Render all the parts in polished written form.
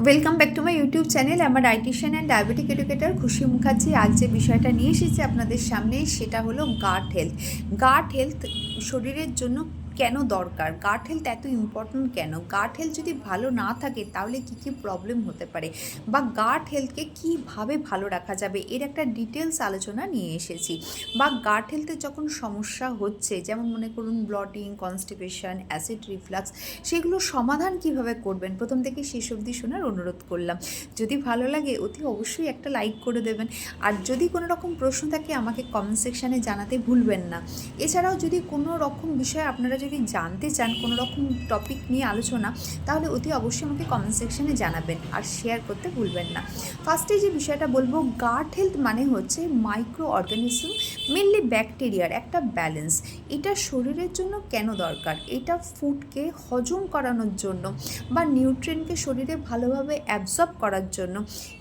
Welcome back to my YouTube channel. আমার dietician and diabetic educator খুশি মুখার্জি। আজ যে বিষয়টা নিয়ে এসেছি আপনাদের সামনে সেটা হলো গাট হেলথ। গাট হেলথ শরীরের জন্য কেন দরকার, গাট হেলথ এত ইম্পর্ট্যান্ট কেন, গাট হেলথ যদি ভালো না থাকে তাহলে কী কী প্রবলেম হতে পারে, বা গাট হেলথকে কীভাবে ভালো রাখা যাবে, এর একটা ডিটেলস আলোচনা নিয়ে এসেছি। বা গাট হেলথের যখন সমস্যা হচ্ছে, যেমন মনে করুন ব্লটিং, কনস্টিপেশন, অ্যাসিড রিফ্লাক্স, সেগুলোর সমাধান কিভাবে করবেন প্রথম থেকে শেষ অবধি শোনার অনুরোধ করলাম। যদি ভালো লাগে অতি অবশ্যই একটা লাইক করে দেবেন, আর যদি কোনো রকম প্রশ্ন থাকে আমাকে কমেন্ট সেকশানে জানাতে ভুলবেন না। এছাড়াও যদি কোনো রকম বিষয়ে আপনারা যদি জানতে চান, কোনো রকম টপিক নিয়ে আলোচনা, তাহলে অতি অবশ্যই আমাকে কমেন্ট সেকশানে জানাবেন আর শেয়ার করতে ভুলবেন না। ফার্স্টে যে বিষয়টা বলবো, গাট হেলথ মানে হচ্ছে মাইক্রো অর্গানিজম, মেনলি ব্যাকটেরিয়ার একটা ব্যালেন্স। এটা শরীরের জন্য কেন দরকার? এটা ফুডকে হজম করানোর জন্য বা নিউট্রিয়েন্টকে শরীরে ভালোভাবে অ্যাবজর্ব করার জন্য,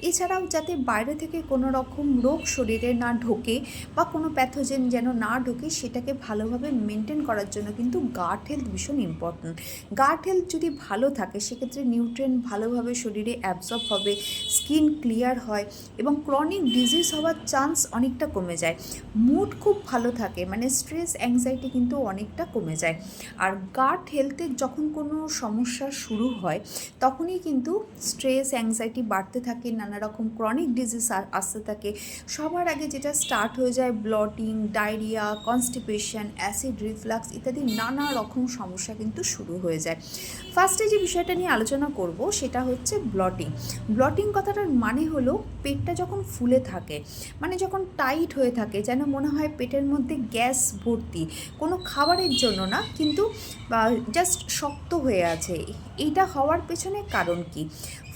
এছাড়াও যাতে বাইরে থেকে কোনো রকম রোগ শরীরে না ঢোকে বা কোনো প্যাথোজেন যেন না ঢোকে, সেটাকে ভালোভাবে মেনটেন করার জন্য কিন্তু গাট হেলথ ভীষণ ইম্পর্ট্যান্ট। গাট হেলথ যদি ভালো থাকে সেক্ষেত্রে নিউট্রিয়েন্ট ভালোভাবে শরীরে অ্যাবজর্ব হবে, স্কিন ক্লিয়ার হয় এবং ক্রনিক ডিজিজ হওয়ার চান্স অনেকটা কমে যায়। মুড খুব ভালো থাকে, মানে স্ট্রেস অ্যাংজাইটি কিন্তু অনেকটা কমে যায়। আর গাট হেলথের যখন কোনো সমস্যা শুরু হয় তখনই কিন্তু স্ট্রেস অ্যাংজাইটি বাড়তে থাকে, নানা রকম ক্রনিক ডিজিজ আসতে থাকে। সবার আগে যেটা স্টার্ট হয়ে যায় bloating, diarrhoea, constipation, acid reflux ইত্যাদি নানা রকম সমস্যা কিন্তু শুরু হয়ে যায়। ফার্স্টে যে বিষয়টা নিয়ে আলোচনা করব সেটা হচ্ছে ব্লটিং। ব্লটিং কথাটার মানে হলো পেটটা যখন ফুলে থাকে, মানে যখন টাইট হয়ে থাকে, যেন মনে হয় পেটের মধ্যে গ্যাস ভর্তি, কোনো খাবারের জন্য না, কিন্তু জাস্ট শক্ত হয়ে আছে। এইটা হওয়ার পেছনে কারণ কি?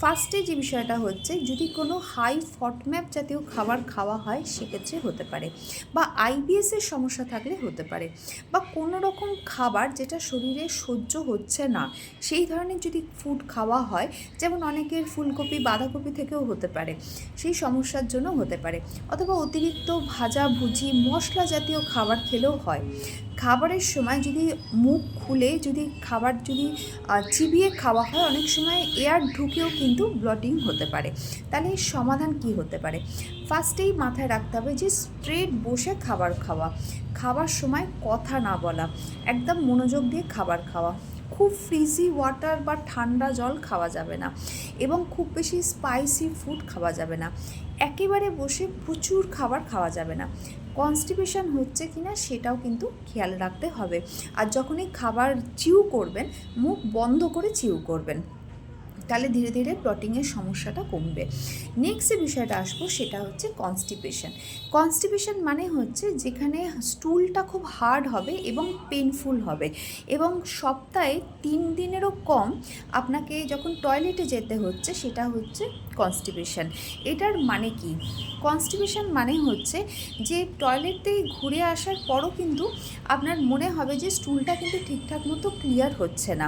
ফার্স্টে যে বিষয়টা হচ্ছে, যদি কোনো হাই ফটম্যাপ জাতীয় খাবার খাওয়া হয় সেক্ষেত্রে হতে পারে, বা আইবিএসের সমস্যা থাকলে হতে পারে, বা কোনো রকম খাবার যেটা শরীরে সহ্য হচ্ছে না সেই ধরনের যদি ফুড খাওয়া হয়, যেমন অনেকের ফুলকপি, বাঁধাকপি থেকেও হতে পারে, সেই সমস্যার জন্য হতে পারে। অথবা অতিরিক্ত ভাজা ভুজি, মশলা জাতীয় খাবার খেলেও হয়। খাবারের সময় যদি মুখ খুলে যদি খাবার যদি চিবিয়ে খাওয়া হয়, অনেক সময় এয়ার ঢুকেও কিন্তু ব্লটিং হতে পারে। তাহলে এর সমাধান কি হতে পারে? ফার্স্টেই মাথায় রাখতে হবে যে স্ট্রেট বসে খাবার খাওয়া, খাবার সময় কথা না বলা, একদম মনোযোগ দিয়ে খাবার খাওয়া, খুব ফ্রিজি ওয়াটার বা ঠান্ডা জল খাওয়া যাবে না, এবং খুব বেশি স্পাইসি ফুড খাওয়া যাবে না, একেবারে বসে প্রচুর খাবার খাওয়া যাবে না। কনস্টিপেশন হচ্ছে কি না সেটাও কিন্তু খেয়াল রাখতে হবে। আর যখনই খাবার চিউ করবেন, মুখ বন্ধ করে চিউ করবেন, তাহলে ধীরে ধীরে ব্লটিংয়ের সমস্যাটা কমবে। নেক্সট যে বিষয়টা আসবো সেটা হচ্ছে কনস্টিপেশন। কনস্টিপেশন মানে হচ্ছে যেখানে স্টুলটা খুব হার্ড হবে এবং পেনফুল হবে, এবং সপ্তাহে 3 দিনেরও কম আপনাকে যখন টয়লেটে যেতে হচ্ছে, সেটা হচ্ছে কনস্টিপেশন। এটার মানে কি? কনস্টিপেশন মানে হচ্ছে যে টয়লেটে ঘুরে আসার পরও কিন্তু আপনার মনে হবে যে স্টুলটা কিন্তু ঠিকঠাক মতো ক্লিয়ার হচ্ছে না।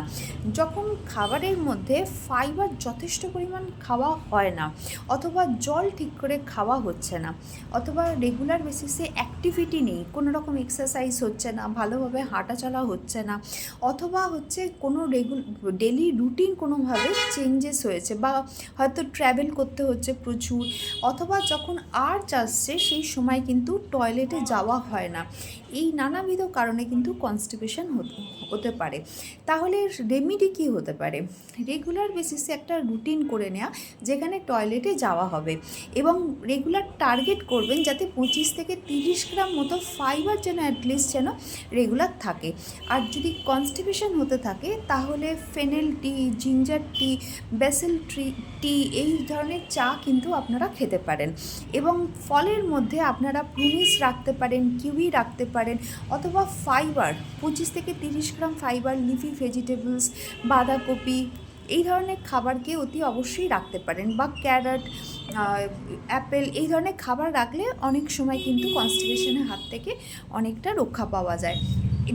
যখন খাবারের মধ্যে ফাইবার যথেষ্ট পরিমাণ খাওয়া হয় না, অথবা জল ঠিক করে খাওয়া হচ্ছে না, অথবা রেগুলার বেসিসে অ্যাক্টিভিটি নেই, কোনো রকম এক্সারসাইজ হচ্ছে না, ভালোভাবে হাঁটা চলা হচ্ছে না, অথবা হচ্ছে কোনো ডেলি রুটিন কোনোভাবে চেঞ্জেস হয়েছে, বা হয়তো ট্র্যাভেল করতে হচ্ছে প্রচুর, অথবা যখন আর্চ আসছে সেই সময় কিন্তু টয়লেটে যাওয়া হয় না, এই নানাবিধ কারণে কিন্তু কনস্টিপেশন হতে পারে। তাহলে রেমিডি কী হতে পারে? রেগুলার বেসিসে একটা রুটিন করে নেওয়া, যেখানে টয়লেটে যাওয়া হবে, এবং রেগুলার টার্গেট করবেন যাতে 25 থেকে 30 গ্রাম মতো ফাইবার যেন অ্যাটলিস্ট যেন রেগুলার থাকে। আর যদি কনস্টিপেশন হতে থাকে তাহলে ফেনেল টি, জিঞ্জার টি, বেসেল টি এই ধরনের চা কিন্তু আপনারা খেতে পারেন। এবং ফলের মধ্যে আপনারা প্রুনিস রাখতে পারেন, কিউই রাখতে পারেন, অথবা ফাইবার 25 থেকে 30 গ্রাম ফাইবার, লিফি ভেজিটেবলস, বাঁধাকপি এই ধরনের খাবারকে অতি অবশ্যই রাখতে পারেন, বা ক্যারট, অ্যাপেল এই ধরনের খাবার রাখলে অনেক সময় কিন্তু কনস্টিপেশনের হাত থেকে অনেকটা রক্ষা পাওয়া যায়।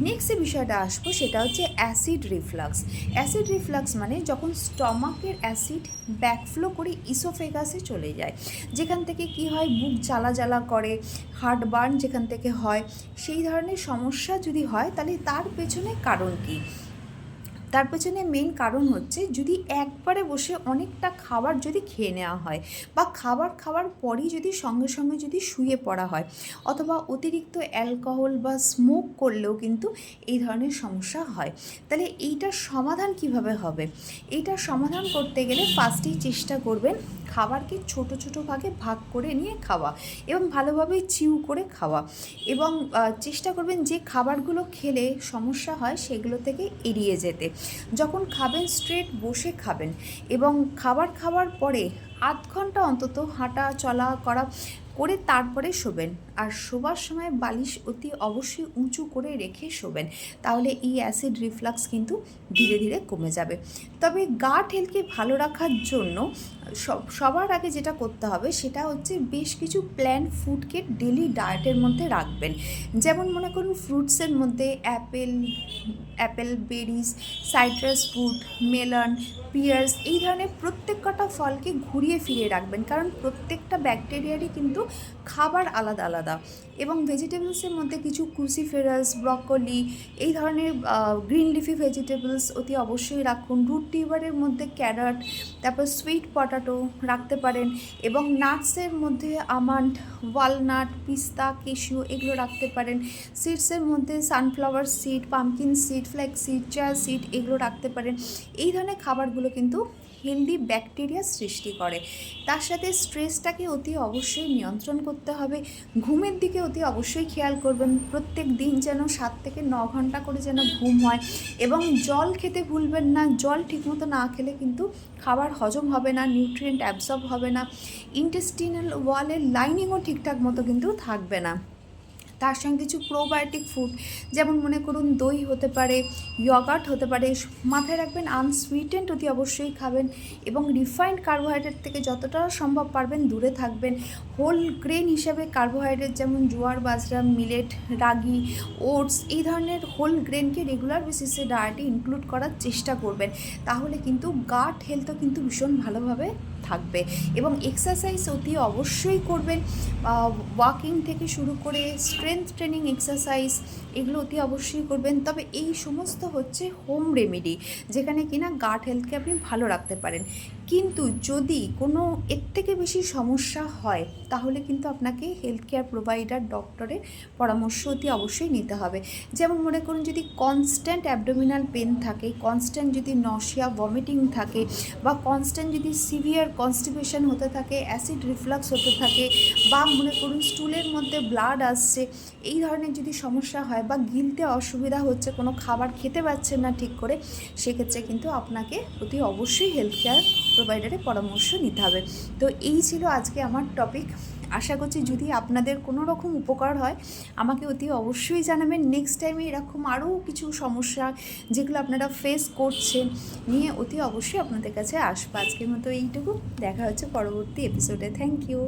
নেক্সট যে বিষয়টা আসবো সেটা হচ্ছে অ্যাসিড রিফ্লাক্স। অ্যাসিড রিফ্লাক্স মানে যখন স্টমাকের অ্যাসিড ব্যাকফ্লো করে ইসোফেগাসে চলে যায়, যেখান থেকে কি হয়, বুক জ্বালা জ্বালা করে, হার্ট বার্ন যেখান থেকে হয়, সেই ধরনের সমস্যা যদি হয় তাহলে তার পেছনে কারণ কী? তার পেছনে মেন কারণ হচ্ছে যদি একবারে বসে অনেকটা খাবার যদি খেয়ে নেওয়া হয় বা খাওয়ার পরই যদি সঙ্গে সঙ্গে যদি শুয়ে পড়া হয় অথবা অতিরিক্ত অ্যালকোহল বা স্মোক করলেও কিন্তু এই ধরনের সমস্যা হয়। তাহলে এইটার সমাধান কিভাবে হবে? এইটার সমাধান করতে গেলে ফার্স্টেই চেষ্টা করবেন খাবারকে ছোট ছোট ভাগে ভাগ করে নিয়ে খাওয়া এবং ভালোভাবে চিউ করে খাওয়া, এবং চেষ্টা করবেন যে খাবারগুলো খেলে সমস্যা হয় সেগুলো থেকে এড়িয়ে যেতে। যখন খাবেন স্ট্রেট বসে খাবেন এবং খাবার পরে আধ ঘন্টা অন্তত হাঁটা চলা করা করে তারপরে শোবেন। আর শোবার সময় বালিশ অতি অবশ্যই উঁচু করে রেখে শোবেন, তাহলে এই অ্যাসিড রিফ্লাক্স কিন্তু ধীরে ধীরে কমে যাবে। তবে গাট হেলথকে ভালো রাখার জন্য সবার আগে যেটা করতে হবে সেটা হচ্ছে বেশ কিছু প্ল্যান ফুডকে ডেলি ডায়েটের মধ্যে রাখবেন। যেমন মনে করুন ফ্রুটসের মধ্যে apple, berries, citrus fruit, melon, pears, এই ধরনের প্রত্যেক কটা ফলকে ঘুরিয়ে ফিরিয়ে রাখবেন, কারণ প্রত্যেকটা ব্যাকটেরিয়ারই কিন্তু খাবার আলাদা আলাদা। এবং ভেজিটেবলসের মধ্যে কিছু ক্রুসিফেরাস, ব্রকলি, এই ধরনের গ্রিন লিফি ভেজিটেবলস অতি অবশ্যই রাখুন। রুট টিউবারের মধ্যে ক্যারট, তারপর সুইট পটাটো রাখতে পারেন, এবং নাটসের মধ্যে আমন্ড, ওয়ালনাট, পিস্তা, ক্যাশিউ এগুলো রাখতে পারেন। সিডসের মধ্যে sunflower seed, pumpkin seed, flax seed, chia seed এগুলো রাখতে পারেন। এই ধরনের খাবারগুলো কিন্তু হেলদি ব্যাকটেরিয়া সৃষ্টি করে। তার সাথে স্ট্রেসটাকে অতি অবশ্যই নিয়ন্ত্রণ করতে হবে। ঘুমের দিকে অতি অবশ্যই খেয়াল করবেন, প্রত্যেক দিন যেন 7 থেকে 9 ঘন্টা করে যেন ঘুম হয়, এবং জল খেতে ভুলবেন না। জল ঠিকমতো না খেলে কিন্তু খাবার হজম হবে না, নিউট্রিয়েন্ট অ্যাবসর্ব হবে না, ইন্টেস্টিনাল ওয়ালের লাইনিংও ঠিকঠাক মতো কিন্তু থাকবে না। তার সঙ্গে কিছু প্রোবায়োটিক ফুড, যেমন মনে করুন দই হতে পারে, ইয়গার্ট হতে পারে। মাথায় রাখবেন আনসুইটেন্ড অতি অবশ্যই খাবেন, এবং রিফাইন্ড কার্বোহাইড্রেট থেকে যতটা সম্ভব পারবেন দূরে থাকবেন। হোল গ্রেন হিসাবে কার্বোহাইড্রেট যেমন জোয়ার, বাজরা, মিলেট, রাগি, ওটস, এই ধরনের হোল গ্রেনকে রেগুলার বেসিসে ডায়েটে ইনক্লুড করার চেষ্টা করবেন। তাহলে কিন্তু গাট হেলথও কিন্তু ভীষণ ভালোভাবে থাকবে। এবং এক্সারসাইজ অতি অবশ্যই করবেন, ওয়াকিং থেকে শুরু করে স্ট্রেংথ ট্রেনিং এক্সারসাইজ এগুলো অতি অবশ্যই করবেন। তবে এই সমস্ত হচ্ছে হোম রেমেডি, যেখানে কিনা গাট হেলথকে আপনি ভালো রাখতে পারেন। কিন্তু যদি কোনো এর থেকে বেশি সমস্যা হয় তাহলে কিন্তু আপনাকে হেলথ কেয়ার প্রোভাইডার ডক্টরের পরামর্শ অতি অবশ্যই নিতে হবে। যেমন মনে করুন যদি কনস্ট্যান্ট অ্যাবডোমিনাল পেন থাকে, কনস্ট্যান্ট যদি নশিয়া ভমিটিং থাকে, বা কনস্ট্যান্ট যদি সিভিয়ার কনস্টিপেশন হতে থাকে, অ্যাসিড রিফ্লাক্স হতে থাকে, বা মনে করুন স্টুলের মধ্যে ব্লাড আসছে, এই ধরনের যদি সমস্যা হয়, বা গিলতে অসুবিধা হচ্ছে, কোনো খাবার খেতে পারছেন না ঠিক করে, সেক্ষেত্রে কিন্তু আপনাকে অতি অবশ্যই হেলথ কেয়ার প্রোভাইডারের পরামর্শ নিতে হবে। তো এই ছিল আজকে আমার টপিক। আশা করছি যদি আপনাদের কোনো রকম উপকার হয় আমাকে অতি অবশ্যই জানাবেন। নেক্সট টাইমে এরকম আরও কিছু সমস্যা যেগুলো আপনারা ফেস করছেন নিয়ে অতি অবশ্যই আপনাদের কাছে আসবো। আজকের মতো এইটুকু, দেখা হচ্ছে পরবর্তী এপিসোডে। Thank you.